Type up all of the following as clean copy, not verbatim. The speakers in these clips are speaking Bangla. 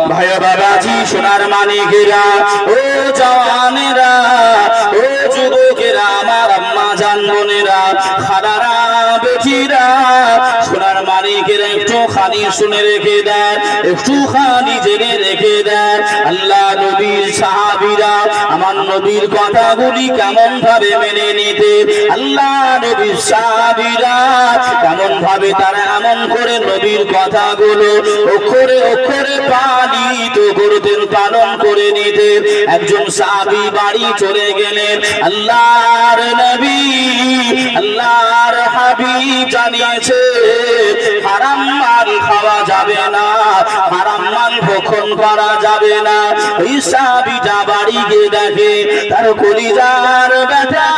ভাইয়া বাবাজি সোনার মানিকেরা ও জওয়ানেরা ও যুবকেরা আমার আম্মা জান বোনেরা খালারা বেটিরা সোনার মানিকেরা একটু খানি শুনে রেখে দেন একটু খানি জেনে রেখে দেন আল্লাহ নবীর সাহাবীরা আমার নবীর কথাগুলি কেমন ভাবে মেনে নিতে আল্লাহ নবীর সাহাবীরা কেমন ভাবে তারা এমন করে নবীর কথাগুলো অক্ষরে অক্ষরে পালিত করতেন পালন করে নিতেন একজন সাহাবী বাড়ি চলে গেলেন আল্লাহর নবী আল্লাহর হাবিব জানিয়েছে হারাম মাল খাওয়া যাবে না হারাম মাল ভক্ষণ করা যাবে না ওই সাহাবীটা বাড়ি গিয়ে দেখে তার কলিজার বেটা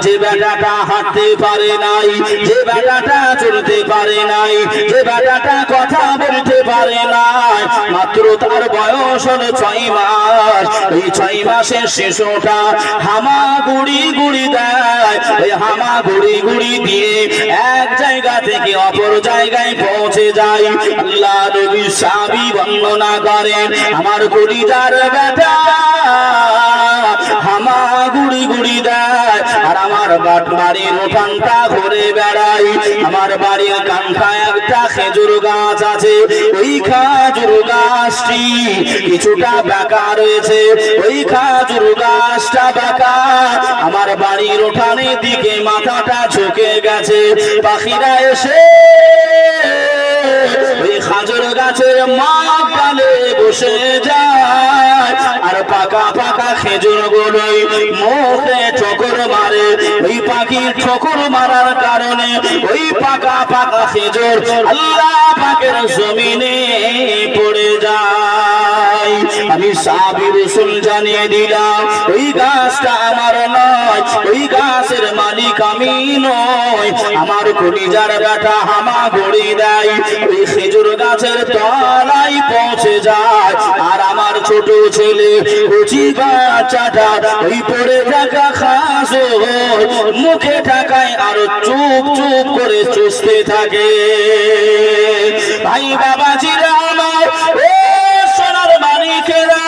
যে বেটাটা হাঁটতে পারে নাই যে বেটাটা চলতে পারে নাই যে বেটাটা কথা বলতে পারে নাই মাত্র তার বয়স হলো 6 মাস এই 6 মাসের শিশুটা হামা গুড়ি গুড়ি দেয় ওই হামা গুড়ি গুড়ি দিয়ে এক জায়গা থেকে অপর জায়গায় পৌঁছে যায় আল্লাহ নবী সাহাবী বর্ণনা করেন আমার কলিজার বেটা হামা গুড়ি গুড়ি দেয় আর আমার বাড়ির উঠানটা ঘুরে বেড়াই আমার বাড়ির কান্থায় একটা খেজুর গাছ আছে ওই খেজুর গাছটি কিছুটা বাঁকা রয়েছে ওই খেজুর গাছটা বাঁকা আমার বাড়ির উঠানের দিকে মাথাটা ঝুঁকে গেছে পাখিরা এসে ওই খেজুর গাছের মাঝখানে বসে যায় আর পাকা পাকা খেজুর গুলোই মুখে ঠোকর মারে ওই পাখির ঠোকর মারার কারণে ওই পাকা পাকা খেজুর আল্লাহ পাকের জমিনে পড়ে যায় আমি সাহাবী রাসূল জানিয়ে দিলাম ওই গাছটা আমার নয় ওই গাছের মালিক আমি নয় আমার কলিজার বেটা হামা গড়ি দেয় ওই খেজুর গাছের তলায় পৌঁছে যায় আর আমার ছোট ছেলে কচি বাচ্চাটা ওই পড়ে থাকা খাজুর মুখে ঢাকায় আর চুপ চুপ করে চুষতে থাকে ভাই বাবাজিরা আমার ও সোনার মানিকেরা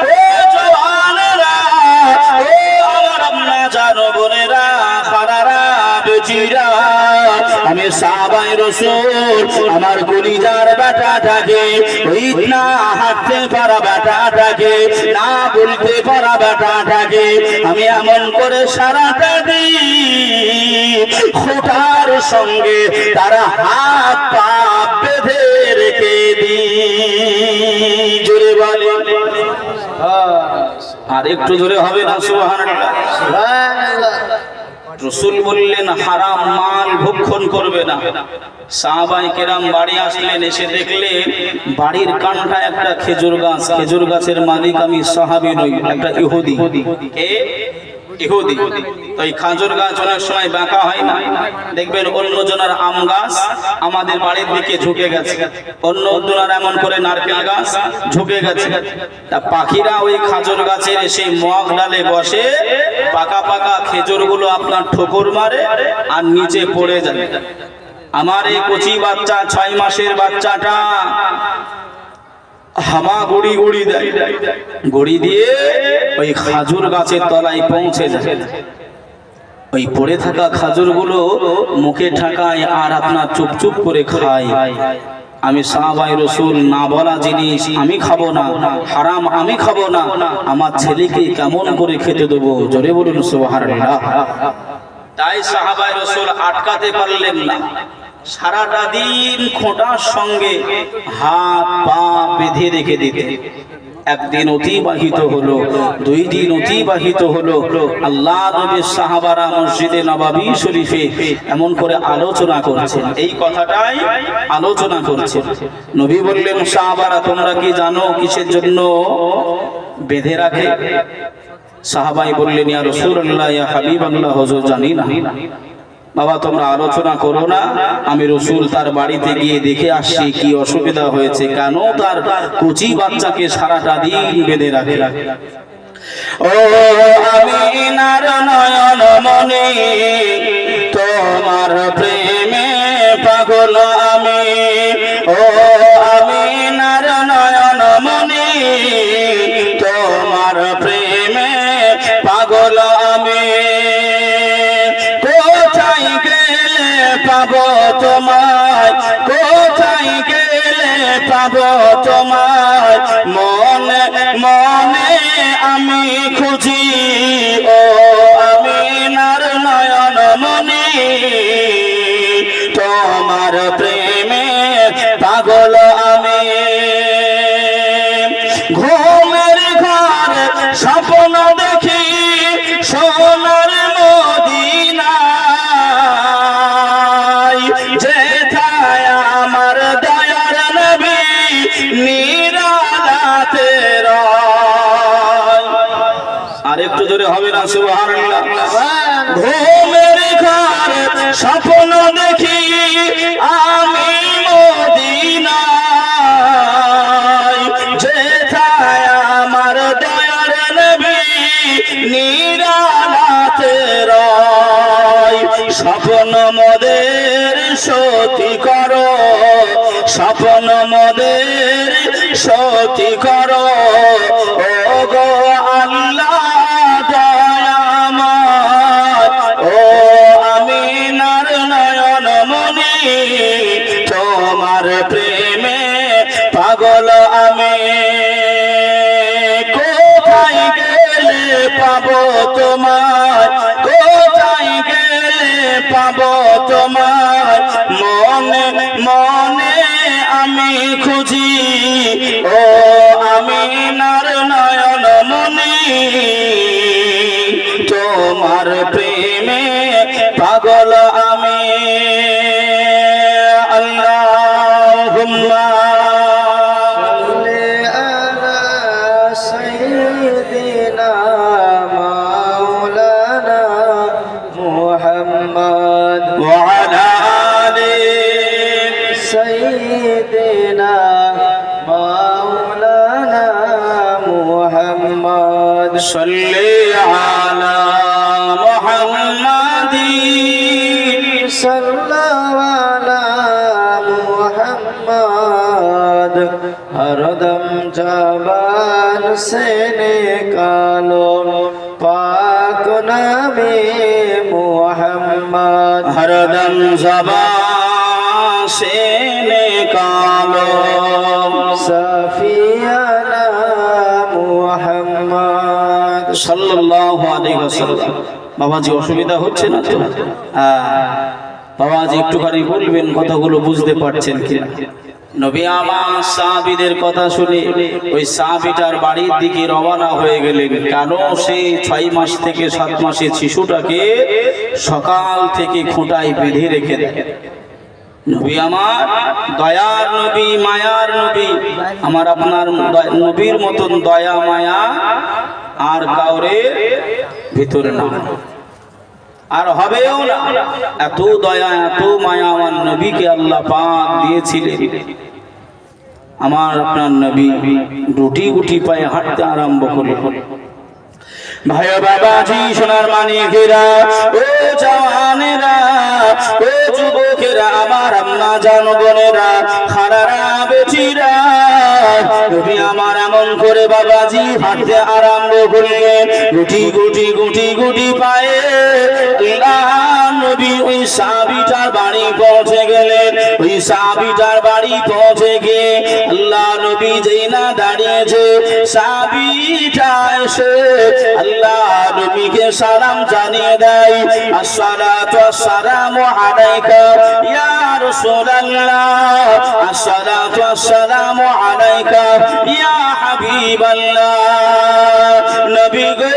ও জওয়ানেরা ও আমার আম্মা জান বোনেরা খালারা বেটিরা আমি সাহাবায়ে রাসূল আমার কলিজার বেটাটাকে ওই না হাঁটতে পারা বেটাটাকে না বলতে পারা বেটাটাকে আমি এমন করে সারাটা দিন খোঁটার সঙ্গে তারা হাত পা বেঁধে রেখে দিই জোরে বলে আর একটু জোরে হবে না সুবহানাল্লাহ সুবহানাল্লাহ রাসূল বললেন হারাম মাল ভক্ষণ করবে না সাহাবায়ে কেরাম বাড়ি আসলেন এসে দেখলেন বাড়ির কান্থায় একটা খেজুর গাছের মালিক আমি সাহাবী নই একটা ইহুদি কে ইহুদি তো এই খেজুর গাছ অনেক সময় বাঁকা হয় না দেখবেন অন্যজনের আম গাছ আমাদের বাড়ির দিকে ঝুঁকে গেছে অন্যজনের এমন করে নারকেল গাছ ঝুঁকে গেছে তা পাখিরা ওই খেজুর গাছের সেই মগ ডালে বসে পাকা পাকা খেজুরগুলো আপনার ঠোকর মারে আর নিচে পড়ে যায় আমার এই কচি বাচ্চা 6 মাসের বাচ্চাটা হামা গুড়ি গুড়ি দেয় গুড়ি দিয়ে ওই খেজুর গাছের তলায় পৌঁছে যায় ওই পড়ে থাকা খেজুরগুলো মুখে ঢাকায় আর আপনার চুপ চুপ করে খায় আমি সাহাবায়ে রাসূল না বলা জিনিস আমি খাবো না হারাম আমি খাবো না আমার ছেলেকে কেমন করে খেতে দেবো জোরে বলুন সুবহানাল্লাহ তাই সাহাবায়ে রাসূল আটকাতে পারলেন না সারাটা দিন খোঁটার সঙ্গে হাত পা বেঁধে রেখে দিতে একদিন অতিবাহিত হলো 2 দিন অতিবাহিত হলো আল্লাহ নবীর সাহাবারা মসজিদে নববী শরীফে এমন করে আলোচনা করছেন এই কথাটাই আলোচনা করছেন নবী বললেন সাহাবারা তোমরা কি জানো কিসের জন্য বেঁধে রাখে সাহাবাই বললেন ইয়া রাসূলুল্লাহ ইয়া হাবিবাল্লাহ হুজুর জানি না বাবা তোমরা আলোচনা করো না আমি রাসূল তার বাড়িতে গিয়ে দেখে আসছি কি অসুবিধা হয়েছে কেন তার কচি বাচ্চাকে সারাটা দিন বেঁধে রাখে ও আমিনার নয়ন পাবো তোমায়, মনে মনে আমি খুঁজি ও আমিনার নয়ন মনি, তোমার প্রেমে পাগল আমি। ঘুমের ঘর স্বপ্ন দেখি সোনার মদিনায়, যেথায় আমার দয়ার নবী নিরালাতে রয়। আর একটু জোরে হবে না সুবহানাল্লাহ। ঘুমের ঘর স্বপ্ন দেখি আমি মদিনায়, যেথায় আমার দয়ার নবী নিরালাতে রয়। স্বপ্ন মোদের সতী করো, স্বপ্ন মোদের সতী করো ও গো আল্লাহ দয়াময়, ও আমিনার নয়ন মনি, তোমার প্রেমে পাগল আমি। কোথায় গেলে পাবো তোমায়, কোথায় গেলে পাবো তোমায়, মনে মনে আমি খুঁজি ও আমিনার নয়ন মনি, তোমার প্রেমে পাগল আমি। আল্লাহুম্মা সাল্লি আলা সাইয়্যিদিনা মাওলানা মুহাম্মদ ওয়া আলা আলি সাইয়্যিদিনা মাওলানা মুহাম্মদ সাল্লি আলা মুহাম্মাদিন সাল্লাল্লাহু আলা মুহাম্মদ। হরদম জবান से निकालो पाक नामे मुहम्मद, हरदम ज़बान से निकालो सफियाना मुहम्मद। সাল্লাল্লাহু আলাইহি ওয়াসাল্লাম। বাবাজি অসুবিধা হচ্ছে না তো? হ্যাঁ বাবাজি একটুখানি বলবেন কথাগুলো বুঝতে পারছেন কিনা। নবী আমার সাহাবীদের কথা শুনে ওই সাহাবীটার বাড়ির দিকে রওনা হয়ে গেলেন। কেন? সেই 6 মাস থেকে 7 মাসের শিশুটাকে সকাল থেকে খোঁটায় বেঁধে রেখে দেয়। নবী আমার দয়ার নবী, মায়ার নবী, আমার আপনার নবীর মতন দয়া মায়া আর কাউরে ভিতরে না, আর হবেও না। এত দয়া এত মায়া আমার নবীকে আল্লাহ পাক দিয়েছিলেন। আমার আপনার নবী রুটি গুটি পায়ে হাঁটতে আরম্ভ করলেন। ভাই বাবাজি সোনার মানিকেরা ও জওয়ানেরা ও যুবকেরা, আমার আম্মা জান বোনেরা, খারারা বেটিরা, নবী আমার এমন করে বাবাজি হাঁটতে আরম্ভ করলেন। গুটি গুটি গুটি গুটি পায়ে আল্লাহ নবী ওই সাহাবীটার বাড়ি পৌঁছে গেলেন। ওই সাহাবীটার বাড়ি পৌঁছে গিয়ে আল্লাহ নবী যেই না দাঁড়িয়েছে, সাহাবীটা এসে আল্লাহ নবীকে সালাম জানিয়ে দেয়। আসসালাতু আসসালামু আলাইকা ইয়া রাসূলুল্লাহ, আসসালাতু আসসালামু আলাইকা ইয়া হাবিবাল্লাহ। নবী গো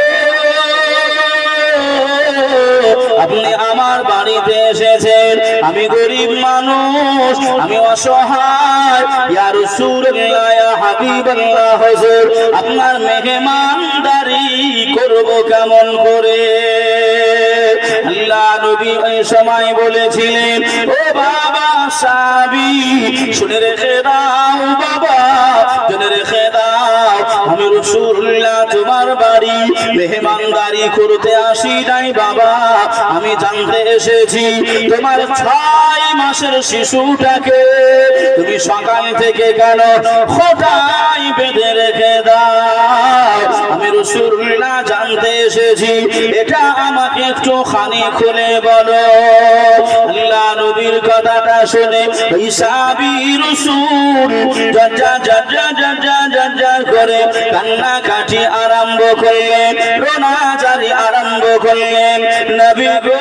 আপনি আমার বাড়িতে এসেছেন, আমি গরিব মানুষ, আমি অসহায়, ইয়া রাসূলুল্লাহ ইয়া হাবিবাল্লাহ, হুজুর আপনার মেহমানদারি করব কেমন করে? আল্লাহ নবী ওই সময় বলেছিলেন, ও বাবা সাহাবী শুনে রেখে দাও, বাবা শুনে রেখে দাও, আমি রাসূলুল্লাহ তোমার বাড়ি মেহমানদারি করতে আসি নাই বাবা, আমি জানতে এসেছি তোমার 6 মাসের শিশুটাকে তুমি সকাল থেকে কেন খোঁটায় বেঁধে রেখে দাও? আমি রাসূলুল্লাহ জানতে এসেছি, এটা আমাকে একটু খানি খুলে বলো। আল্লাহ নবীর কথাটা শুনে ওই সাহাবী রাসূল জার করে কান্নাকাটি আরম্ভ করলেন, রোনাজারি আরম্ভ করলেন। নবী গো,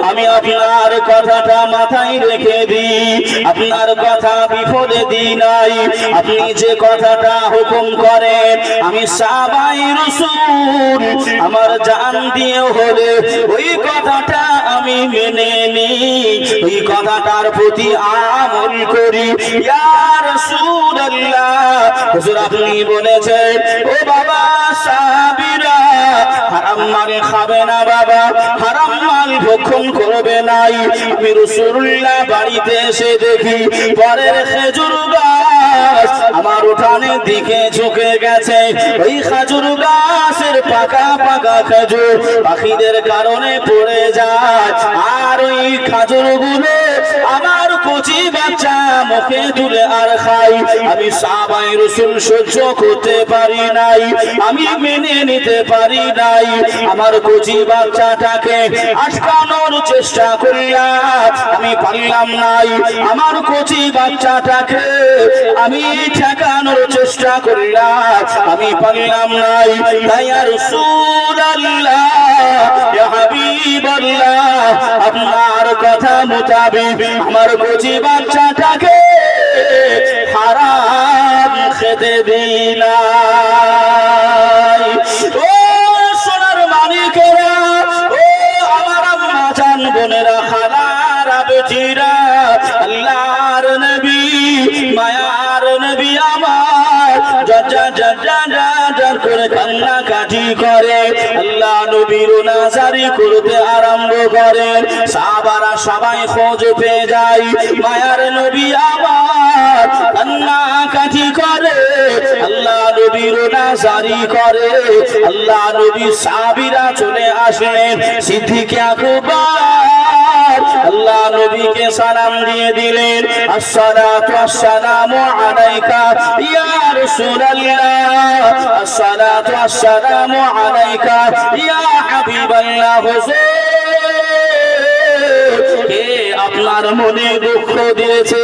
আমি আপনার কথাটা মাথায় রেখে দিই, আপনার কথা বিফলে দিই নাই। আপনি যে কথাটা হুকুম করেন আমি সাহাবাই রাসূল আমার জান দিয়ে হলে ওই কথাটা আমি মেনে নিই, ওই কথাটার প্রতি আমল করি। ইয়া রাসূলুল্লাহ, হুজুর আপনি বলেছেন ও বাবা সাহাবীরা হারাম মাল খাবে না বাবা, হারাম মাল ভক্ষণ করবে নাই। আমি রাসূলুল্লাহ বাড়িতে এসে দেখি পরের খেজুর গাছ আমার উঠানের দিকে ঝুঁকে গেছে। ওই খেজুর গাছের পাকা পাকা খেজুর পাখিদের কারণে পড়ে যায়, আর ওই খেজুরগুলো আমার কচি বাচ্চা মুখে তুলে আর খাই। আমি সাহাবায়ে রাসূল সহ্য করতে পারি নাই, আমি মেনে নিতে পারি নাই। আমার কচি বাচ্চাটাকে আটকানোর চেষ্টা করলাম, আমি পারলাম নাই। আমার কচি বাচ্চাটাকে আমি ঠেকানোর চেষ্টা করলাম, আমি পারলাম নাই। তাই ইয়া রাসূলুল্লাহ, ইয়া হাবিবাল্লাহ, আপনার কথা মোতাবেক আমার কচি বাচ্চাটাকে হারাম খেতে দিলাই। ও সোনার মানিকেরা, ও আমার আম্মা জান বোনেরা, খালারা বেটিরা, আল্লাহর নবী মায়ার নবী আমার জার করে কান্নাকাটি করে। আল্লাহ নবী রোনাজারি করতে আরম্ভ করেন। সাহাবারা সবাই খোঁজ পেয়ে যায়, মায়ার নবী আমার কান্নাকাটি করে, আল্লাহ নবী রোনাজারি করে। আল্লাহ নবী সাহাবীরা চলে আসলেন। সিদ্দিক আকবর আল্লাহ নবীকে সালাম দিয়ে দিলেন, আসসালাতু আসসালামু আলাইকা ইয়া রাসূলুল্লাহ, আসসালাতু আসসালামু আলাইকা ইয়া হাবিবাল্লাহ। হুজুর, কে আপনার মনে দুঃখ দিয়েছে?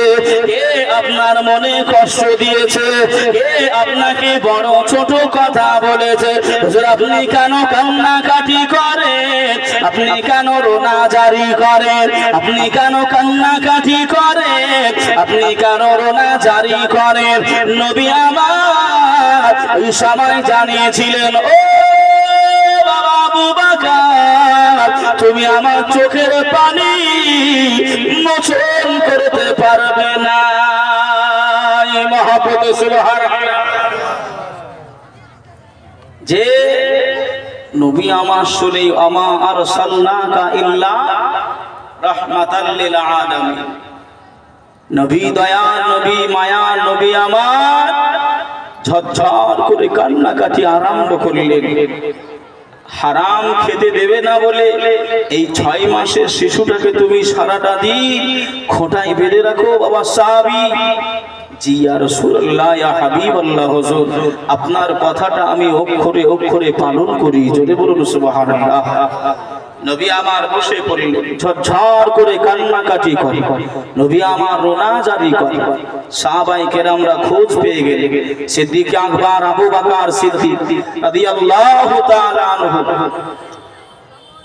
কে আপনার মনে কষ্ট দিয়েছে? কে আপনাকে বড় ছোট কথা বলেছে? হুজুর, আপনি কেন কান্নাকাটি করেন? আপনি কেন রোনাজারি করেন? আপনি কেন কান্নাকাটি করেন? আপনি কেন রোনাজারি করেন? নবী আমার ওই সময় জানিয়েছিলেন, ও বাবা আবু বকর, তুমি আমার চোখের পানি মোচন করতে পারবে না। মহব্বত সুবহানাল্লাহ। যে নবী আমার শুনে আমা আরসালনাকা ইল্লা রাহমাতাল লিল আলামিন, নবী দয়া, নবী মায়া, নবী আমার ঝরঝর করে কান্নাকাটি আরম্ভ করলেন। হারাম খেতে দেবে না বলে এই 6 মাসের শিশুটাকে তুমি সারাটা দিন খোঁটায় বেঁধে রাখো বাবা সাহাবী। জি ইয়া রাসূলুল্লাহ, ইয়া হাবিবাল্লাহ, হুজুর আপনার কথাটা আমি অক্ষরে অক্ষরে পালন করি। জোরে বলুন সুবহানাল্লাহ। নবী আমার বসে পড়লেন, ঝরঝর করে কান্নাকাটি করে, নবী আমার রোনাজারি করে। সাহাবায়ে কেরামরা খোঁজ পেয়ে গেলেন। সিদ্দিক আকবর আবু বকর সিদ্দিক রাদিয়াল্লাহু তাআলা আনহু,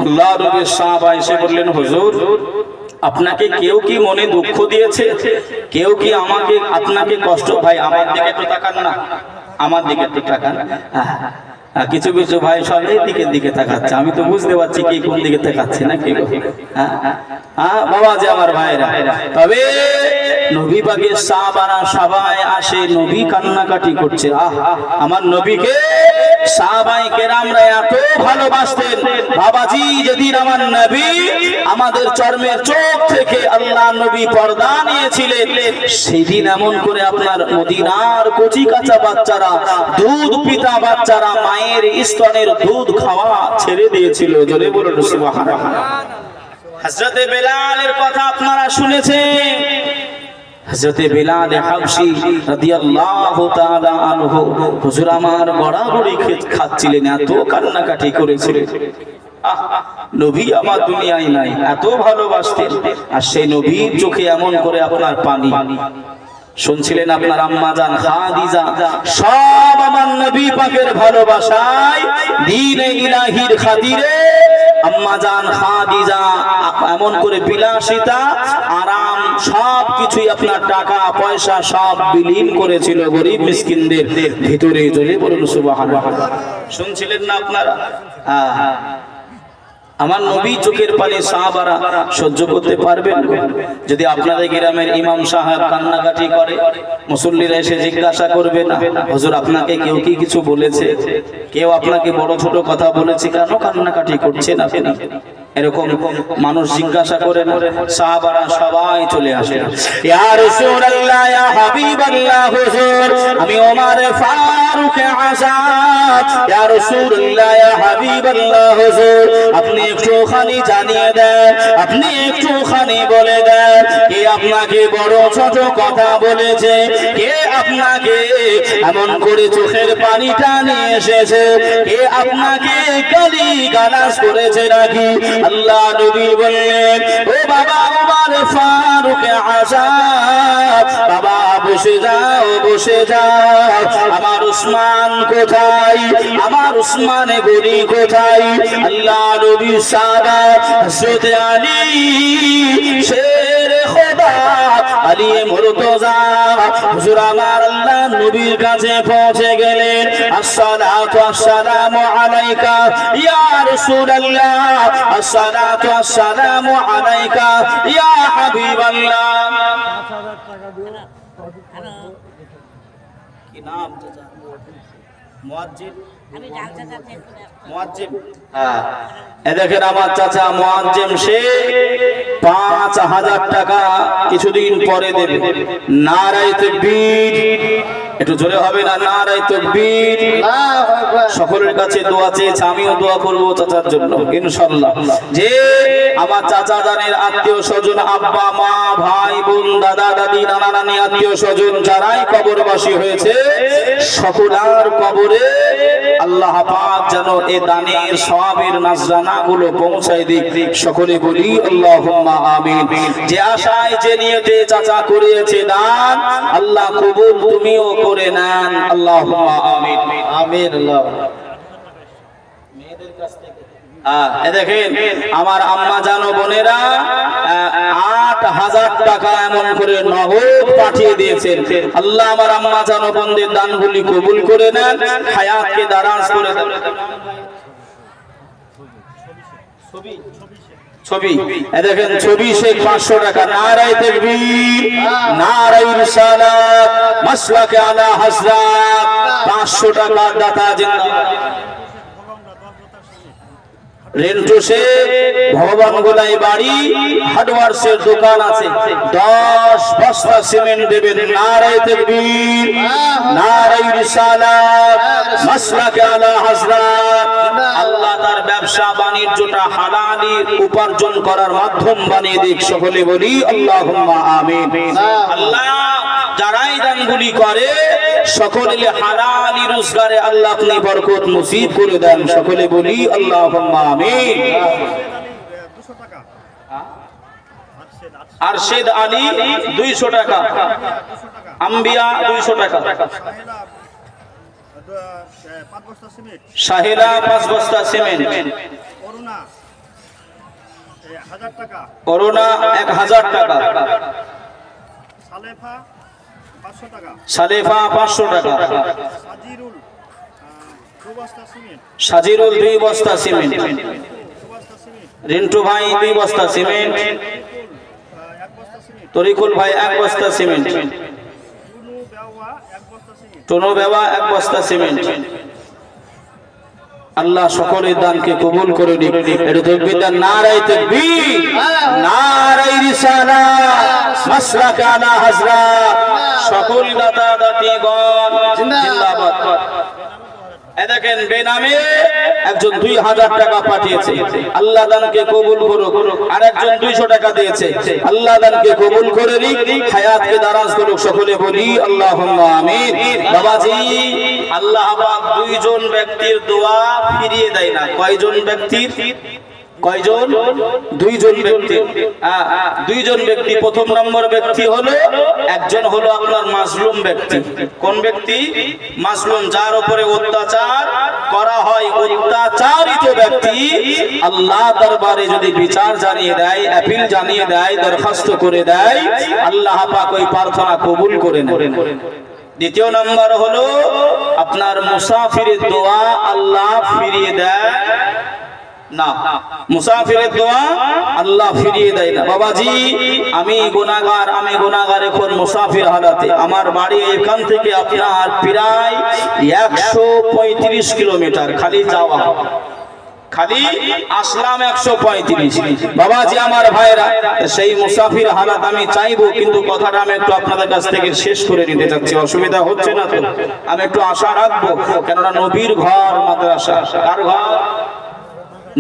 আল্লাহর নবীর সাহাবা এসে বললেন, হুজুর আপনাকে কেউ কি মনে দুঃখ দিয়েছে? কেউ কি আমাকে আপনাকে কষ্ট? ভাই আমার দিকে একটু তাকান না, আমার দিকে একটু তাকান। কিছু কিছু ভাই সব এই দিকে তাকাচ্ছে, আমি তো বুঝতে পারছি কি কোন দিকে তাকাচ্ছে না কি। বাবা যে আমার ভাইরা, তবে নবী পাকের সাহাবারা সবাই আসে, নবী কান্নাকাটি করছে। আমার নবীকে সাহাবায়ে কেরাম কেরামরা এত ভালোবাসতেন, বাবাজি যেদিন আমার নবী আমাদের চর্মের চোখ থেকে আল্লাহ নবী পর্দা নিয়েছিলেন, সেদিন এমন করে আপনার মদিনার কচি কাঁচা বাচ্চারা, দুধ পিতা বাচ্চারা মায়ের স্তনের দুধ খাওয়া ছেড়ে দিয়েছিল। জোরে বলুন সুবহানাল্লাহ। হযরতে বেলালের কথা আপনারা শুনেছেন। হযরতে বেলাল হাবশী রাদিয়াল্লাহু তাআলা আনহু হুজুর আমার গড়াগড়ি খাচ্ছিলেন, এত কান্নাকাটি করেছিলেন। নবী আমার দুনিয়ায় নাই, এত ভালোবাসতেন। আর সেই নবীর চোখে এমন করে আপনার পানি শুনছিলেন আপনার আম্মা জান খাদিজা, সব আমার নবী পাকের ভালোবাসায় দ্বীনে ইলাহির খাতিরে আম্মা জান খাদিজা এমন করে বিলাসিতা আরাম সব কিছুই আপনার টাকা পয়সা সব বিলীন করেছিল গরিব মিসকিনদের ভিতরে। জোরে বলুন সুবহানাল্লাহ। শুনছিলেন না আপনারা? আমার নবী চোখের পানি সাহাবারা সহ্য করতে পারবেন? যদি আপনাদের গ্রামের ইমাম সাহেব কান্নাকাটি করে, মুসল্লিরা এসে জিজ্ঞাসা করবে না হুজুর আপনাকে কেউ কি কিছু বলেছে, কেউ আপনাকে বড় ছোট কথা বলেছে, কেন কান্নাকাটি করছেন আপনি? এরকম মানুষ জিজ্ঞাসা করেন, সাহাবারা সবাই চলে আসে, ইয়া রাসূলুল্লাহ ইয়া হাবিবাল্লাহ হুজুর আমি ওমর ফারুক আযাদ, ইয়া রাসূলুল্লাহ ইয়া হাবিবাল্লাহ হুজুর আপনি একটুখানি জানিয়ে দেন, আপনি একটুখানি বলে দেন কে আপনাকে বড় ছোট কথা বলেছে, কে আপনাকে এমন করে চোখের পানিটা নিয়ে এসেছে, কে আপনাকে গালি গালাজ করেছে নাকি? আল্লাহ নবী বললেন, ও বাবা ওমর ফারুক আযাদ, বাবা বসে যাও বসে যাও, আমার উসমান কোথায়, আমার উসমানে গনি কোথায়? আল্লাহ নবী সাদা হযরত আলী শেরে খোদা আলী মুর্তজা হুজুর আমার আল্লাহ নবীর কাছে পৌঁছে গেলেন। আসসালাতু আসসালামু আলাইকা ইয়া রাসূলুল্লাহ, আসসালাতু আসসালামু আলাইকা ইয়া হাবিবাল্লাহ। কি নাম? মুয়াজ্জিন। মুয়াজ্জিন। হ্যাঁ, এ দেখেন আমার চাচা মুয়াজ্জিম, সে 5000 টাকা কিছুদিন পরে দেবে। নারায়ে তাকবীর, একটু জোরে হবে না? নারায়ে তাকবীর। সকলের কাছে দোয়া চেয়েছে, আমিও দোয়া করবো চাচার জন্য ইনশাআল্লাহ, যে আমার চাচা জানের আত্মীয় স্বজন, আব্বা মা ভাই বোন দাদা দাদি নানা নানি আত্মীয় স্বজন যারাই কবরবাসী হয়েছে, সকলের কবরে আল্লাহ পাক যেন এ দানের সওয়াবের নাজরানা গুলো পৌঁছায় দিক। সকলে বলি আল্লাহুম্মা আমিন। যে আশায় যে নিয়তে চাচা করেছে দান, আল্লাহ কবুল তুমিও করে নেন, আল্লাহুম্মা আমিন আমিন। আল্লাহ মেয়েদের কাছ থেকে দেখেন আমার আম্মা জানো বোনেরা 8000 টাকা এমন করে নগদ পাঠিয়ে দিয়েছেন। আল্লাহ আমার আম্মা জানো বোনদের দানগুলি কবুল করে নেন, হায়াতকে দারাজ করে দেন। ছবি দেখেন, ছবি শেখ 500 টাকা। নারায়ে তাকবীর, নারায়ে রিসালাত, মাসলাকে আলা হযরত 500 টাকা দাতা জিন্দাবাদ। রেন্টু শেখ ভগবান গোলাই বাড়ি, হার্ডওয়ার্সের দোকান আছে, 10 বস্তা সিমেন্ট দেবেন। নারায়ে তাকবীর, নারায়ে রিসালাত, মাসলাকে আলা হযরত। আল্লাহ তার ব্যবসা বাণিজ্যটা হালালি উপার্জন করার মাধ্যম বানিয়ে দিক। সকলে বলি আল্লাহুম্মা আমিন। আল্লাহ যারাই দানগুলি করে সকলে হালালি রোজগারে আল্লাহ আপনি বরকত নসিব করে দেন। সকলে বলি আল্লাহুম্মা আমিন। আরশেদ আলী 200 টাকা, আম্বিয়া 200 টাকা, সাহেলা 5 বস্তা সিমেন্ট, করোনা 1000 টাকা, সালেফা 500 টাকা, সাজিরুল 2 বস্তা সিমেন্ট, রিন্টু ভাই 2 বস্তা সিমেন্ট, তরিকুল ভাই 1 বস্তা সিমেন্ট, টনু বেওয়া 1 বস্তা সিমেন্ট, আল্লাহ সকলের দানকে কবুল করে নিক। একটু তাকবীর দেন, নারায়ে তাকবীর, নারায়ে রিসালাত, মাসলাক আলা হযরত। সকল দাতা দাতিগণ জিন্দাবাদ। এই দেখেন, বেনামে একজন 2000 টাকা পাঠিয়েছে, আল্লাহ দানকে কবুল করুক। আর একজন 200 টাকা দিয়েছে, আল্লাহ দানকে কবুল করে নিক, হায়াতকে দারাজ করুক। সকলে বলি আল্লাহুম্মা আমিন। বাবাজি, আল্লাহ পাক দুইজন ব্যক্তির দোয়া ফিরিয়ে দেয় না। কয়জন ব্যক্তির? কয়জন? দুইজন ব্যক্তি। দুইজন ব্যক্তি। প্রথম নম্বর ব্যক্তি হলো, একজন হলো আপনার মাজলুম ব্যক্তি। কোন ব্যক্তি? মাজলুম, যার উপরে অত্যাচার করা হয়। অত্যাচারিত ব্যক্তি আল্লাহ দরবারে যদি বিচার জানিয়ে দেয়, আপিল জানিয়ে দেয়, দরখাস্ত করে দেয়, আল্লাহ পাক ওই প্রার্থনা কবুল করে নেন। দ্বিতীয় নম্বর হলো আপনার মুসাফিরের দোয়া আল্লাহ ফিরিয়ে দেয় না। মুসাফিরের দোয়া আল্লাহ ফিরিয়ে দেয় না। বাবাজি, আমি গুনাহগার এখন মুসাফির হালাতে। আমার বাড়ি এখান থেকে আপনার প্রায় 135 কিলোমিটার খালি যাওয়া, খালি আসলাম 135। বাবাজি আমার ভাইরা, সেই মুসাফির হালাত আমি চাইবো, কিন্তু কথাটা আমি একটু আপনাদের কাছ থেকে শেষ করে নিতে চাচ্ছি। অসুবিধা হচ্ছে না তো? আমি একটু আশা রাখবো, কেননা নবীর ঘর মাদ্রাসা। কার ঘর?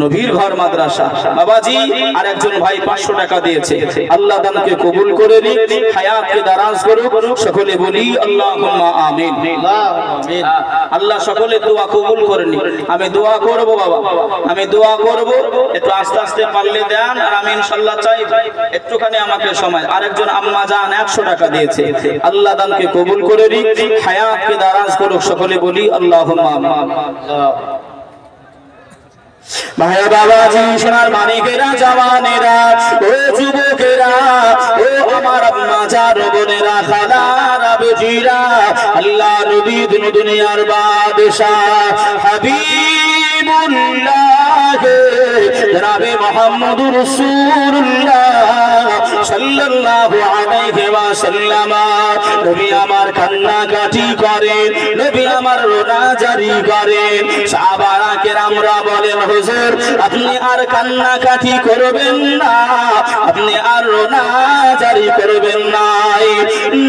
নবীর ঘর মাদ্রাসা। বাবাজি, আর একজন ভাই 500 টাকা দিয়েছে, আল্লাহ দানকে কবুল করে নিক, হায়াতকে দারাজ করুক। সকলে বলি আল্লাহুম্মা আমিন। আল্লাহ সকলের দোয়া কবুল করে নিক। আমি দোয়া করব বাবা, আমি দোয়া করব। একটু আস্তে আস্তে পারলে দেন, আর আমি ইনশাআল্লাহ চাই একটুখানি আমাকে সময়। আরেকজন আম্মা জান 100 টাকা দিয়েছে, আল্লাহ দানকে কবুল করে নিক, হায়াতকে দারাজ করুক। সকলে বলি আল্লাহুম্মা আমিন। ভাইয়া বাবাজি, সোনার মানিকেরা, জওয়ানেরা, ও যুবকেরা, ও আমার আম্মা জান, বোনেরা, খালারা, বেজিরা, আল্লাহ নবী দুনিয়ার বাদশাহ হাবিবুল্লাহ জনাবে মুহাম্মদুর রাসূলুল্লাহ সাল্লাল্লাহু আলাইহি ওয়াসাল্লাম। নবী আমার কান্নাকাটি করেন, নবী আমার রোনাজারি করেন। সাহাবারা কেরামরা বলেন, হুজুর আপনি আর কান্নাকাটি করবেন না, আপনি আর রোনাজারি করবেন না।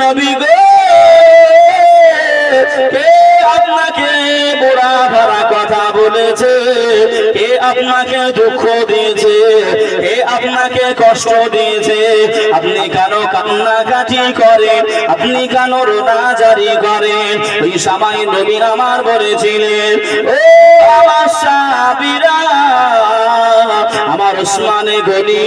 নবী গো, কে আপনাকে বুড়া ভরা কথা বলেছে? কে আপনাকে দুঃখ দিয়েছে? কে আপনাকে কষ্ট দিয়েছে? আপনি কেন কান্নাকাটি করেন? আপনি কেন রোনাজারি করেন? ওই সময় নবী আমার বলেছিলেন, ও আমার সাহাবীরা, আমার উসমানে গলি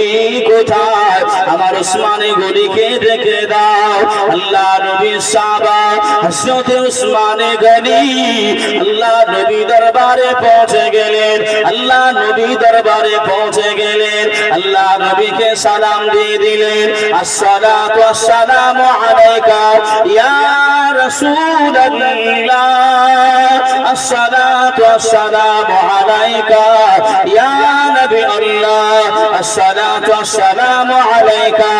কোথায়? আমার উসমানে গলিকে দেখে দাও। আল্লাহ নবী সাহাবা হযরত উসমানে গনি আল্লাহ নবী দরবারে পৌঁছে গেলেন। আল্লাহ নবী দরবারে পৌঁছে গেলেন, আল্লাহ নবীকে সালাম দিয়ে দিলেন, আসসালাতু আসসালামু আলাইকা ইয়া রাসূলুল্লাহ, আসসালাতু আসসালামু আলাইকা ইয়া নবী আল্লাহ, আসসালাতু আসসালামু আলাইকা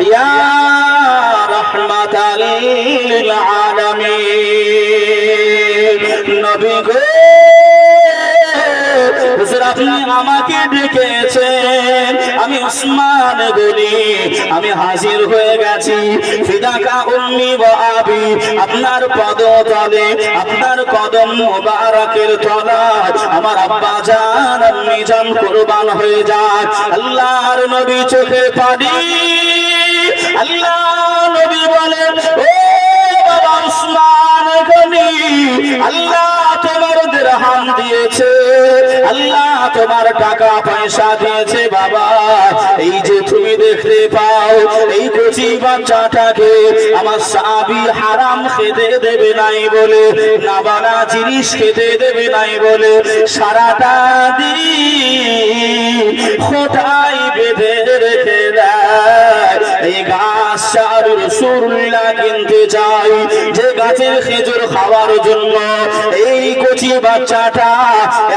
ইয়া রাহমাতাল লিল আলামিন। নবী গো, হুজুর আপনি আমাকে ডেকেছেন, আমি উসমান গনি, আমি হাজির হয়ে গেছি। ফিদাকা উম্মি ওয়া আবি, আপনার পদতলে, আপনার কদম মুবারকের তলায় আমার আব্বা জান আম্মি জান কুরবান হয়ে যাক। আল্লাহর নবী চোখে পানি। আল্লাহ নবী বলেন, ও বাবা উসমান গনি, আল্লাহ তোমার দিরহাম দিয়েছে, আল্লাহ তোমার টাকা পয়সা দিয়েছে বাবা। এই যে তুমি দেখতে পাও এই কচি বাচ্চাটাকে আমার সাহাবী হারাম খেতে দেবে নাই বলে, নাবানা জিনিস খেতে দেবে নাই বলে সারাটা দিন খোঁটায় বেঁধে রেখে দেয়। এই গাছ রাসূলুল্লাহ কিনতে চাই, যে গাছের খেজুর খাওয়ার জন্য এই কচি বাচ্চাটা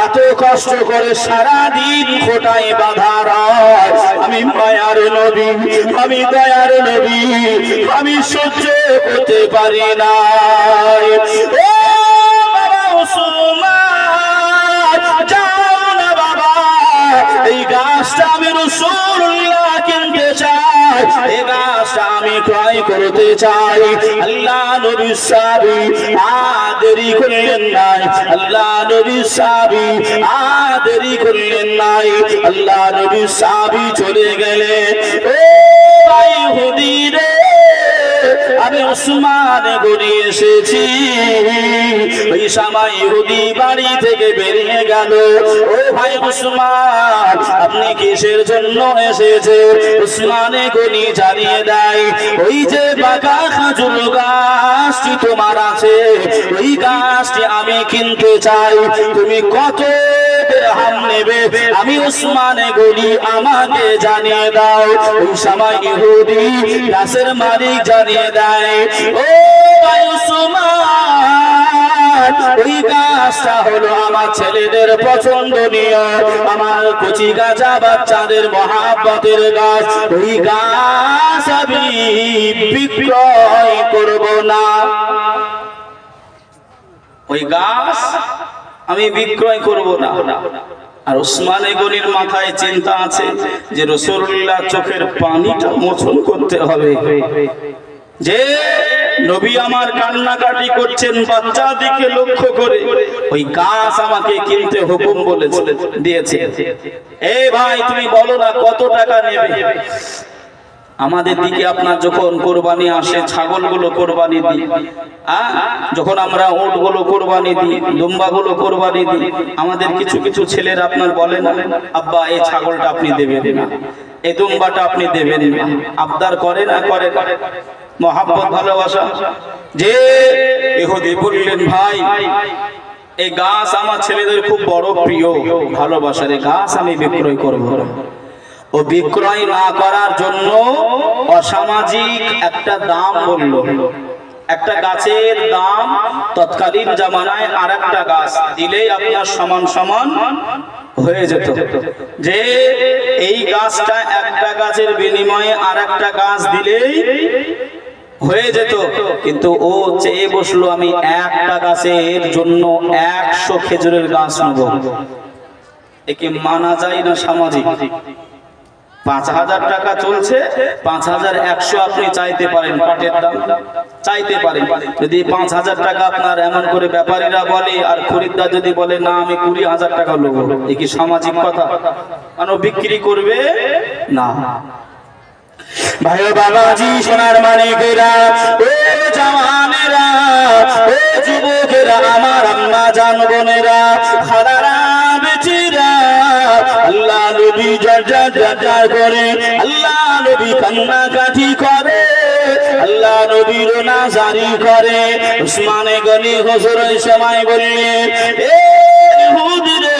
এত কষ্ট করে সারা দিন খোঁটায় বাঁধা রয়। আমি মায়ার নবী, আমি দয়ার নবী, আমি সহ্য করতে পারি না। ও বাবা উসমান, গাছটা আমি রাসূলুল্লাহ কিনতে চাই, এই গাছটা আমি ক্রয় করতে চাই। আল্লাহ নবী সাহাবী দেরি করলেন নাই, আল্লাহ নবী সাহাবী দেরি করলেন নাই, আল্লাহ নবী সাহাবী চলে গেলেন। ও ইহুদি রে, আমি ওসমান গনি এসেছি। ওই সময় ইহুদি বাড়ি থেকে বেরিয়ে গেল। ও ভাই ওসমান, আপনি কিসের জন্য এসেছে? ওসমানে গনি জানিয়ে দেয়, ওই যে বাঁকা খেজুর গাছটি তোমার আছে, ওই গাছটি আমি কিনতে চাই। তুমি কত দিরহাম নেবে? আমি ওসমানে গনি আমাকে জানিয়ে দাও। ওই সময় ইহুদি গাছের মালিক জানিয়ে দেয়, ও ভাই ওসমান, ওই গাছটা হলো আমার ছেলেদের পছন্দনীয়, আমার কচি গাছা বাচ্চাদের মহাব্বতের গাছ। ওই গাছ আমি বিক্রয় করব না, ওই গাছ আমি বিক্রয় করব না। আর ওসমানে গনির মাথায় চিন্তা আছে যে রাসূলুল্লাহ চোখের পানিটা মোচন করতে হবে, যে নবী আমার কান্নাকাটি করছেন বাচ্চা দিকে লক্ষ্য করে, ওই গাছ আমাকে কিনতে হুকুম বলেছে দিয়েছে। এ ভাই তুমি বলো না কত টাকা নেবে? আমাদের দিকে আপনার যখন কোরবানি আসে, ছাগলগুলো কোরবানি দিই, যখন আমরা উটগুলো কোরবানি দিই, দুম্বাগুলো কোরবানি দিই, আমাদের কিছু কিছু ছেলেরা আপনার বলে না, আব্বা এই ছাগলটা আপনি দেবেন না, এই দুম্বাটা আপনি দেবেন না, আবদার করে না করে? মহাব্বত ভালোবাসা। যে ইহুদি বললেন, ভাই এই গাছ আমার ছেলেদের খুব বড় প্রিয় ভালোবাসার, এই গাছ আমি বিক্রয় করব না। ও বিক্রয় না করার জন্য অসামাজিক একটা দাম বলল। একটা গাছের দাম তৎকালীন জামানায় আর একটা গাছ দিলেই আপনার সমান সমান হয়ে যেত, যে এই গাছটা একটা গাছের বিনিময়ে আর একটা গাছ দিলেই হয়ে যেত। কিন্তু ও চেয়ে বসলো, আমি একটা গাছের জন্য 100 খেজুরের গাছ নেব। একে মানা যায় না সামাজিক? 5000 টাকা চলছে, 5100 আপনি চাইতে পারেন, পাটের দাম চাইতে পারেন। যদি 5000 টাকা আপনার এমন করে ব্যাপারীরা বলে আর খরিদ্দার যদি বলে না আমি 20000 টাকা নেবো, এ কি সামাজিক কথা? মানে বিক্রি করবে না। ভাই বাবাজি, সোনার মানিকেরা, ও জওয়ানেরা, ও যুবকেরা, আমার আম্মা জান বোনেরা, খালারা বেচিরা, আল্লাহ নবী জর্জর করে, আল্লাহ নবী কান্নাকাটি করে, আল্লাহ নবী রোনা জারি করে। ওসমানে গনি হুজুর ওই সময় বললেন, এ ইহুদি রে,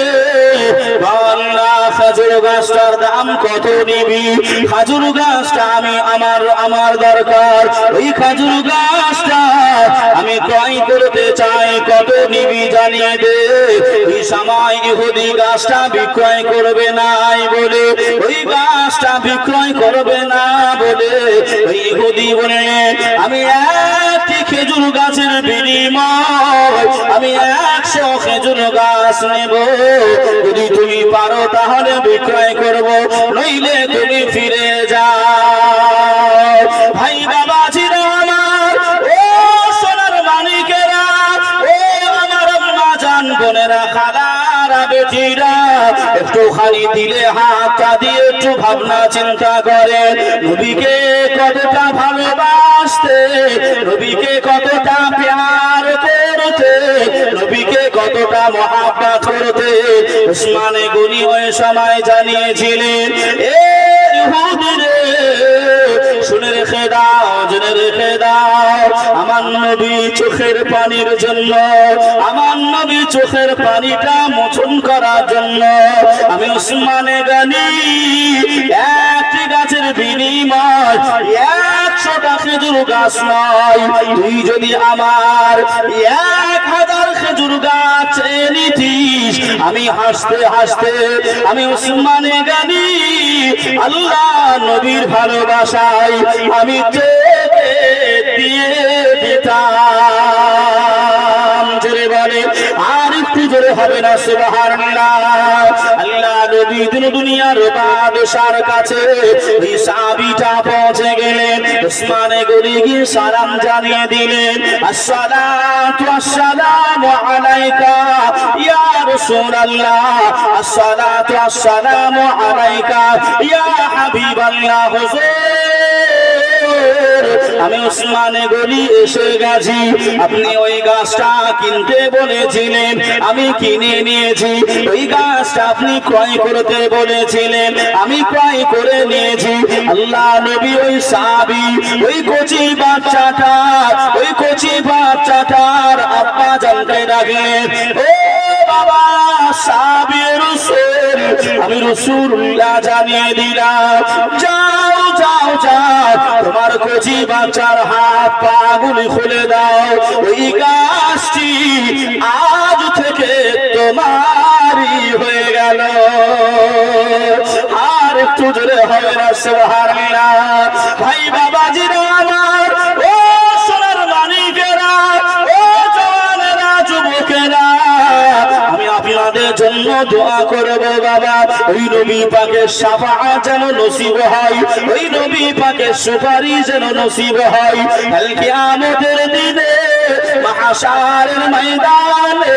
খাজুর গাছটার দাম কত নিবি? খাজুর গাছটা আমি আমার দরকার, ওই খাজুর গাছটা আমি ক্রয় করতে চাই, কত নিবি জানিয়ে দে। ওই সময় ইহুদি গাছটা বিক্রয় করবে না বলে, ওই গাছটা বিক্রয় করবে না বলে ওই ইহুদি বলে, আমি একটি খেজুর গাছের বিনিময় আমি 100 খেজুর গাছ নেব। যদি তুমি পারো তাহলে বিক্রয় করব, নইলে তুমি ফিরে যাও। ভাই বাবাজিরা আমার, ও সোনার মানিকেরা, ও আমার আম্মা জান বোনেরা, খালারা বেটিরা, একটুখানি দিলে হাতটা দিয়ে একটু ভাবনা চিন্তা করে, নবীকে কতটা ভালোবাসতে, নবীকে কতটা প্যার করতে, নবীকে কতটা মহাব্বত করতে ওসমানে গনি ওই সময় জানিয়েছিলেন। এ ইহুদি রে, শুনে রেখে দাও, জেনে রেখে দাও, আমার নবী চোখের পানির জন্য, আমার নবী চোখের পানিটা মোচন করার জন্য আমি ওসমানে গনি একটি গাছের বিনিময় 100টা খেজুর গাছ নয়, তুই যদি আমার 1000 খেজুর গাছ নিতিস, আমি হাসতে হাসতে আমি ওসমানে গনি আল্লাহ নবীর ভালোবাসায় আমি তোকে দিয়ে দিতাম। জোরে বলে, আর একটু জোরে হবে না সুবহানাল্লাহ। আল্লাহ নবী দুনিয়ার বাদশার কাছে ওই সাহাবীটা পৌঁছে গেলেন। উসমানে গনি গিয়ে সালাম জানিয়ে দিলেন, আসসালাতু আসসালামু আলাইকা ইয়া রাসূলুল্লাহ, আসসালাতু আসসালামু আলাইকা ইয়া হাবিবাল্লাহ। হুজুর, আমি উসমানে গনি এসে গেছি, আপনি ওই গাছটা কিনতে বলেছিলেন, আমি কিনে নিয়েছি। ওই গাছটা আপনি ক্রয় করতে বলেছিলেন, আমি ক্রয় করে নিয়েছি। আল্লাহ নবী ওই সাহাবী ওই কচি বাচ্চাটার আব্বা জানতে লাগলেন, ও বাবা সাহাবী রাসূল, আমি রাসূলুল্লাহ জানিয়ে দিলাম, যাও যাও যাও, তোমার কচি বাচ্চার হাত পা গুলি খুলে দাও, ওই গাছটি আজ থেকে তোমারই হয়ে গেল। আর একটু জোরে হবে না সুবহানাল্লাহ। ভাই বাবাজিরা আমার, ও সোনার মানিকেরা, ও জওয়ানেরা, যুবকেরা, আমি আপনাদের জন্য দোয়া করব বাবা, ওই নবী পাকের শাফাআত যেন নসিব হয়, ওই নবী পাকের সুপারিশ যেন নসিব হয়। কাল কিয়ামতের দিনে মাহশারের ময়দানে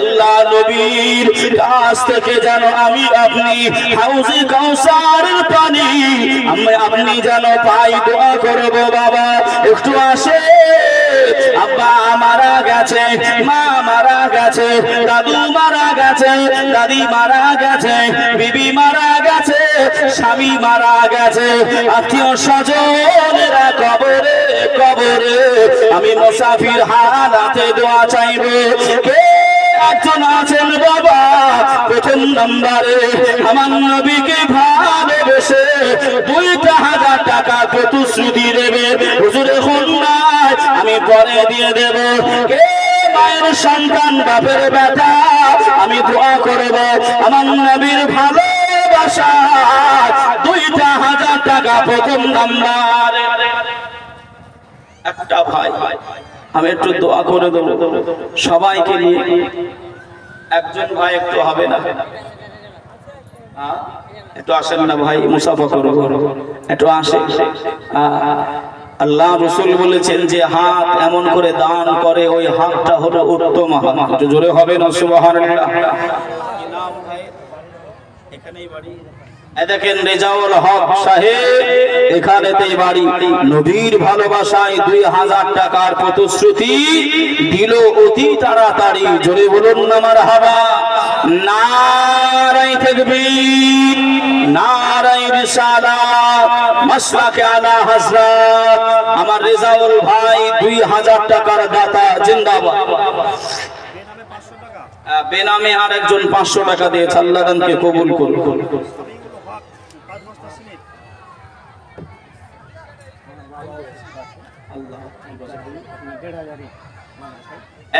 আল্লাহ নবীর কাছ থেকে যেন আমি আপনি হাউজে কাউসারের পানি আপনি যেন পাই, দোয়া করব বাবা। একটু আসে, আব্বা মারা গেছে, মা মারা গেছে, দাদু মারা গেছে, দাদি মারা গেছে, বিবি মারা গেছে, স্বামী মারা গেছে, আত্মীয় স্বজনেরা কবরে কবরে, আমি মুসাফির হালাতে দোয়া চাইব। কে একজন আছেন বাবা প্রথম নম্বরে আমার নবীকে ভালোবেসে 2,000 টাকা প্রতিশ্রুতি দেবে, হুজুর এখন নাই, আমি পরে দিয়ে দেব। কে মায়ের সন্তান বাপের বেটা, আমি দোয়া করব আমার নবীর ভালোবাসা 2,000 টাকা প্রথম নম্বরে। একটা ভাই আমি একটু দোয়া করে দেবো সবাইকে নিয়ে, একজন ভাই একটু হবে না, একটু আসেন না ভাই, মুসাফা করো, একটু আসে। আল্লাহ রাসূল বলেছেন যে হাত এমন করে দান করে, ওই হাতটা হলো উত্তম হাত। একটু জোরে হবে না সুবহানাল্লাহ। এখানেই বাড়ি, দেখেন রেজাউল হক সাহেব এখানেতেই বাড়ি। নবীর ভালোবাসায় 2,000 টাকার প্রতিশ্রুতি দিল অতি তাড়াতাড়ি। জোরে বলুন না মারহাবা। নারায়ে তাকবীর, নারায়ে রিসালাত, মাসলাকে আলা হযরত। আমার রেজাউল ভাই 2,000 টাকার দাতা, জিন্দাবাদ। বেনামে আরেকজন 500 টাকা দিয়েছে, আল্লাহ দানকে কবুল করুন।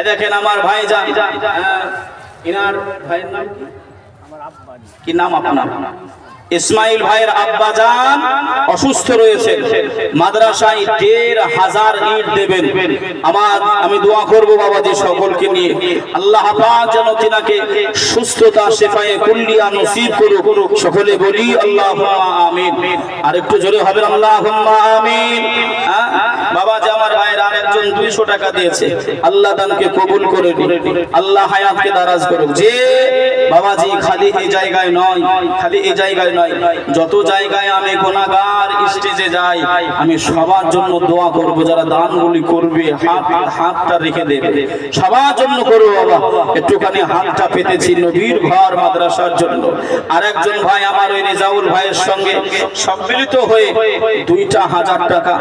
দেখেন আমার ভাই যান, ইনার ভাইয়ের নাম কি নাম আপনার? ইসমাইল ভাইয়ের আব্বা জান অসুস্থ রয়েছে, মাদ্রাসায় 1,500 ইট দেবেন। আমি দোয়া করব বাবাজি সকলকে নিয়ে, আল্লাহ পাক যেন তিনাকে সুস্থতা শেফায়ে কুল্লিয়া নসিব করুক। সকলে বলি আল্লাহুম্মা আমিন। আর একটু জোরে হবে আল্লাহুম্মা আমিন। বাবাজি আমার ভাইয়ের আরেকজন 200 টাকা দিয়েছে, আল্লাহ দানকে কবুল করে দিন, আল্লাহ হায়াতকে দারাজ করুক। যে বাবাজি খালি এই জায়গায় নয়, খালি এই জায়গায় নয়, যত জায়গায় আমি গুনাহগার স্টেজে যাই, আমি সবার জন্য দোয়া করব। যারা দানগুলি করবে হাতটা রেখে দেবে, সবার জন্য করব বাবা। একটুখানি হাতটা পেতেছি নবীর ঘর মাদ্রাসার জন্য। আরেকজন ভাই আমার ওই রেজাউল ভাইয়ের সঙ্গে সম্মিলিত হয়ে 2,000 টাকা।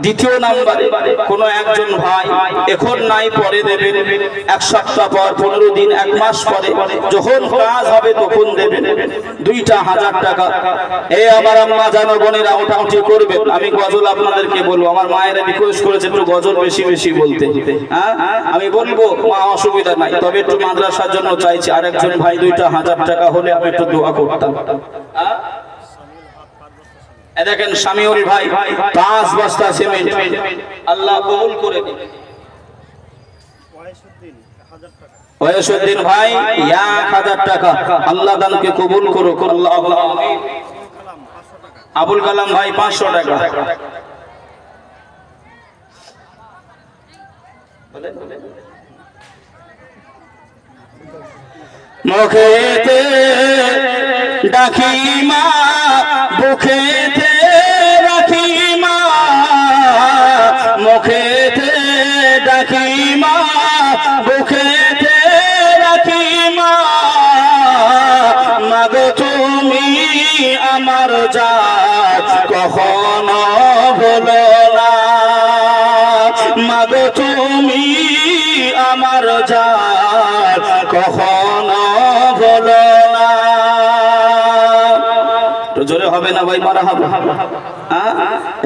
দ্বিতীয় নাম্বারে কোন একজন ভাই এখন নাই, পরে দেবেন, 1 সপ্তাহ পর, 15 দিন, 1 মাস পরে, যখন কাজ হবে তখন দেবেন 2,000 টাকা। এই আমার আম্মা জানো বোনেরা ওঠাউঠি করবেন। আমি গজল আপনাদেরকে বলবো, আমার মায়েরা রিকোয়েস্ট করেছে একটু গজল বেশি বেশি বলতে। আমি বলবো মা, অসুবিধা নাই, তবে একটু মাদ্রাসার জন্য চাইছি। আরেকজন ভাই 2,000 টাকা হলে আমি একটু দোয়া করতাম। দেখেন শামিউল ভাই 5 বস্তা সিমেন্ট, আল্লাহ কবুল করে দিন। ওয়াসুদ্দিন ভাই 1000 টাকা, আল্লাহ দানকে কবুল করুক, আল্লাহুম্মা আমিন। আবুল কালাম ভাই 500 টাকা। মুখেতে ডাকি মা, বুকেতে রাখি মা, মুখেতে ডাকি মা, বুকেতে রাখি মা, মাগো তুমি আমার জাত কখনো ভুলো না, মাগো তুমি আমার জাত কখনো ভুলো না। তো জোরে হবে না ভাই, মারা হবে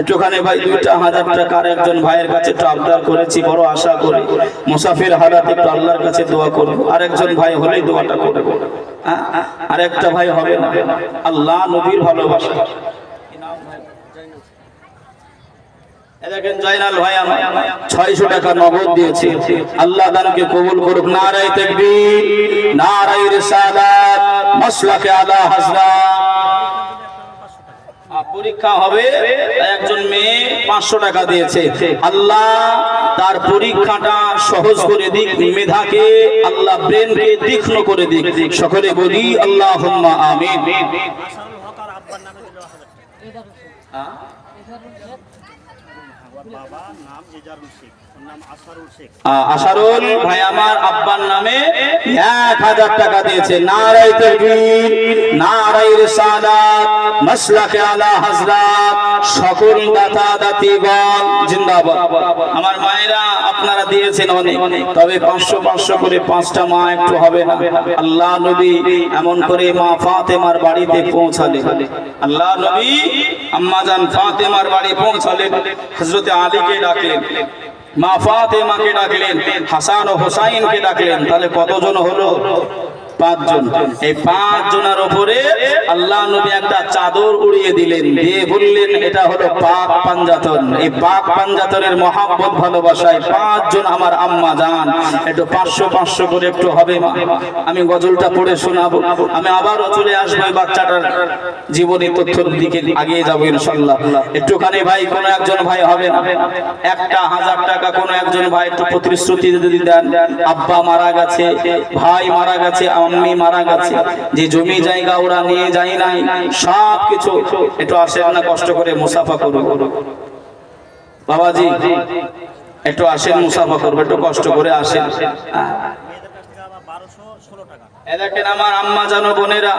একটুখানি ভাই 2000 টাকার একজন ভাইয়ের কাছে একটু আবদার করেছি, বড় আশা করি মুসাফির হালাতে একটু আল্লাহর কাছে দোয়া করব, আরেকজন ভাই হলেই দোয়াটা করব, আরেকটা ভাই হবে না, আল্লাহ নবীর ভালোবাসা। দেখেন জয়নাল ভাই আমার 600 টাকা নগদ দিয়েছে, আল্লাহ দানকে কবুল করুক। নারায়ে তাকবীর, নারায়ে রিসালাত, মাসলাকে আলা হযরত। পরীক্ষা হবে, একজন মেয়ে 500 টাকা দিয়েছে, আল্লাহ তার পরীক্ষাটা সহজ করে দিক, মেধাকে আল্লাহ ব্রেনকে তীক্ষ্ণ করে দিক, সকলে বলি আল্লাহুম্মা আমিন। আশারুল ভাই আমার আব্বার নামে 1000 টাকা দিয়েছে। নারায়ে তাকবীর, নারায়ে রিসালাত, মাসলাকে আলা হযরত, সকল দাতা দাতিগণ জিন্দাবাদ। আমার মায়েরা আপনারা দিয়েছেন অনেক, তবে 500 500 করে 5টা মা একটু হবে না। আল্লাহ নবী এমন করে মা ফাতেমার বাড়িতে পৌঁছালেন, আল্লাহ নবী আম্মা জান ফাতেমার বাড়ি পৌঁছালেন, হযরত আলীকে ডাকলেন, মা ফাতেমাকে ডাকলেন, হাসান ও হুসাইনকে ডাকলেন, তাহলে কতজন হলো? 5 জন। এই 5 জনের উপরে আল্লাহ নবী একটা চাদর উড়িয়ে দিলেন, দিয়ে বললেন এটা হলো পাক পাঞ্জাতন। এই পাক পাঞ্জাতনের মহব্বত ভালোবাসায় 5 জন আমার আম্মা জান একটু 500 500 করে একটু হবে মা। আমি গজলটা পড়ে শোনাবো, আমি আবারও চলে আসবো এই বাচ্চাটার জীবনী তথ্যের দিকে এগিয়ে যাবো ইনশাআল্লাহ। একটুখানি ভাই কোন একজন ভাই হবে না, একটা 1000 টাকা কোন একজন ভাই একটু প্রতিশ্রুতি যদি দেন, আব্বা মারা গেছে, ভাই মারা গেছে, আম্মি মারা গেছে, যে জমি জায়গা ওরা নিয়ে যায় নাই, সব কিছু একটু আসেন না, কষ্ট করে মুসাফা করুন বাবাজি, একটু আসেন মুসাফা করবো, একটু কষ্ট করে আসেন। দেখেন আমার আম্মা জানো বোনেরা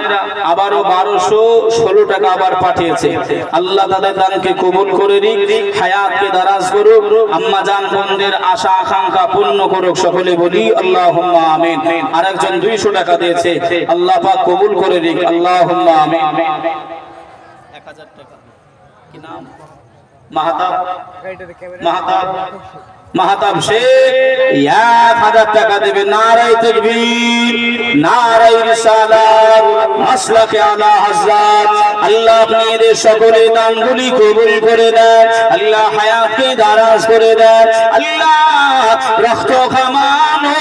আবারও 1216 টাকা আবার পাঠিয়েছে, আল্লাহ তাদের দানকে কবুল করে নিক, হায়াতকে দারাজ করুক, আম্মা জান বোনদের আশা আকাঙ্ক্ষা পূর্ণ করুক, সকলে বলি আল্লাহুম্মা আমিন। আরেকজন 200 টাকা দিয়েছে, আল্লাহ পাক কবুল করে নিক, আল্লাহুম্মা আমিন। 1000 টাকা কি নাম? মাহতাব, মাহতাব, মাহতাব শেখ 1000 টাকা দেবে। নারায়ে তাকবীর, নারায়ে রিসালাত, মাসলাকে আলা হযরত। আল্লাহ আপনি এদের সকলে দানগুলি কবুল করে দেন, আল্লাহ হায়াতকে দারাজ করে দেন, আল্লাহ রক্ত খামানো,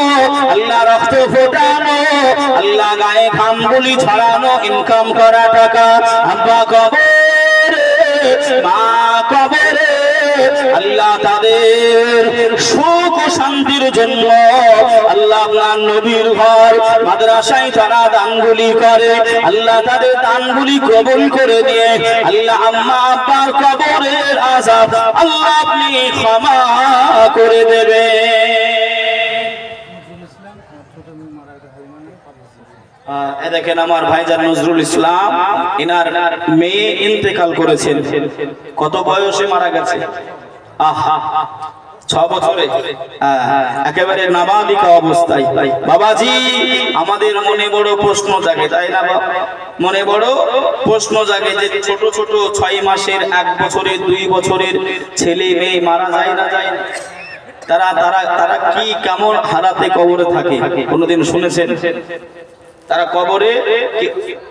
আল্লাহ রক্ত ফোটানো, আল্লাহ গায়ে ঘামগুলি ছড়ানো, ইনকাম করা টাকা আব্বা কবরে, মা কবরে, আল্লাহ তাদের সুখ ও শান্তির জন্য আল্লাহ আপনার নবীর ঘর মাদ্রাসায় তারা দানগুলি করে, আল্লাহ তাদের দানগুলি কবুল করে দিয়ে আল্লাহ আম্মা আব্বার কবরের আযাব আল্লাহ আপনি ক্ষমা করে দেবে। দেখেন আমার ভাইজান নজরুল ইসলাম, ইনার মেয়ে ইন্তেকাল করেছেন, কত বয়সে মারা গেছে? 6 বছরে, একেবারে নাবালিকা অবস্থায়। বাবাজি আমাদের মনে বড় প্রশ্ন জাগে, তাই না বাবা? মনে বড় প্রশ্ন জাগে যে ছোট ছোট 6 মাসের, 1 বছরের, 2 বছরের ছেলে মেয়ে মারা যায় না, যায় না? তারা তারা তারা কি কেমন হারাতে কবরে থাকে, কোনোদিন শুনেছেন? তারা কবরে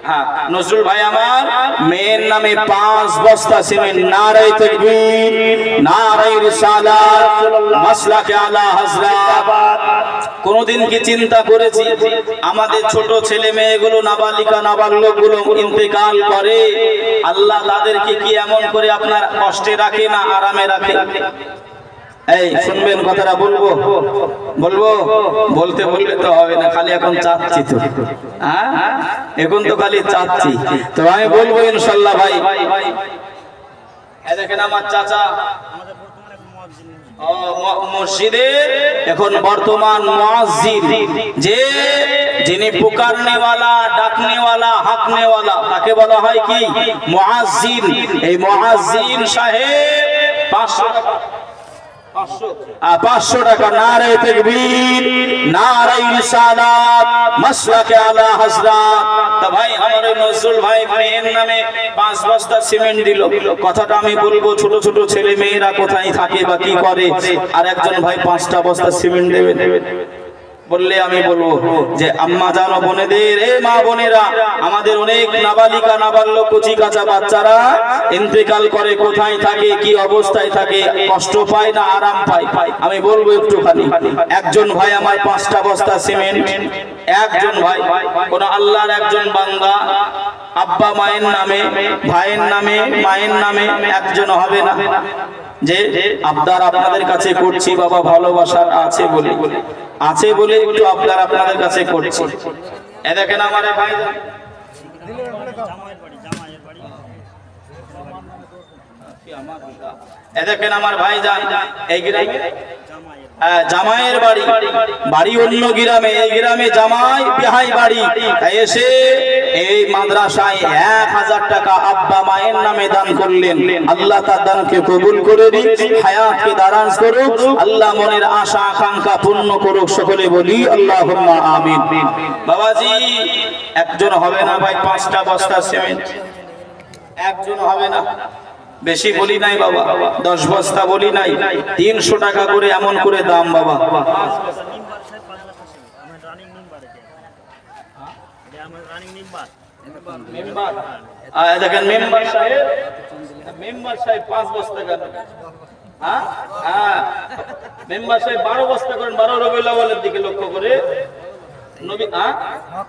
হ্যাঁ নজরুল ভাই আমার মেয়ের নামে 5 বস্তা সিমেন্ট, নারে তাকবীর, নারে রিসালাত, মাসলাকে আলা হযরত। কোনদিন কি চিন্তা করেছি আমাদের ছোট ছেলে মেয়েগুলো, নাবালিকা নাবালকগুলো ইন্তেকাল করে, আল্লাহ তাদেরকে কি এমন করে আপনার কষ্টে রাখে না আরামে রাখে? এই শুনবেন কথাটা, বলবো বলবো বলতে বললে তো হবে না, খালি এখন চাচ্ছি তো, হ্যাঁ এখন তো খালি চাচ্ছি তো, আমি বলবো ইনশাল্লাহ। ভাই এই দেখেন আমার চাচা মসজিদের এখন বর্তমান মুয়াজ্জিন, যে যিনি পুকারনেওয়ালা, ডাকনেওয়ালা, হাঁকনেওয়ালা, তাকে বলা হয় কি মুয়াজ্জিন। এই মুয়াজ্জিন সাহেব 500 টাকা, নারে তাকবীর, নারে রিসালাত, মাসলাকে আলা হযরত। তা ভাই আমার ওই নজরুল ভাই মেয়ের নামে 5 বস্তা সিমেন্ট দিল। কথাটা আমি বলবো, ছোট ছোট ছেলে মেয়েরা কোথায় থাকে বা কি করে, আর একজন ভাই 5টা বস্তা সিমেন্ট দেবে বললে আমি বলবো যে আম্মা জানো বোনেদের, এ মা বোনেরা, আমাদের অনেক নাবালিকা নাবালক কচি কাঁচা বাচ্চারা ইন্তেকাল করে, কোথায় থাকে, কি অবস্থায় থাকে, কষ্ট পায় না আরাম পায়? আমি বলবো একটুখানি, একজন ভাই আমার 5টা বস্তা সিমেন্ট, একজন ভাই, কোন আল্লাহর একজন বান্দা আব্বা মায়ের নামে, ভাইয়ের নামে, মায়ের নামে একজন হবে না, যে আবদার আপনাদের কাছে করছি বাবা, ভালোবাসা আছে বলে একটু আবদার আপনাদের কাছে করছি। এ দেখেন আমার ভাই, এ দেখেন আমার ভাই যান এই গ্রামে, জামাইয়ের বাড়ি অন্য গ্রামে, এই গ্রামে জামাই বিহাই বাড়ি, এসে এই মাদ্রাসায় 1000 টাকা আব্বা মায়ের নামে দান করলেন। আল্লাহ তার দানকে কবুল করে দিন, হায়াতকে দারাজ করুক, আল্লাহ মনের আশা আকাঙ্ক্ষা পূর্ণ করুক, সকলে বলি আল্লাহুম্মা আমিন। বাবাজি একজন হবে না ভাই, 5টা বস্তা সিমেন্ট একজন হবে না, বেশি বলি নাই বাবা, 10 বস্তা বলি নাই, 300 টাকা করে এমন করে দাম বাবা। দেখেন মেম্বার সাহেব 5 বস্তা কেন? মেম্বার সাহেব 12 বস্তা করেন, 12 রবিউল আউয়ালের দিকে লক্ষ্য করে নবী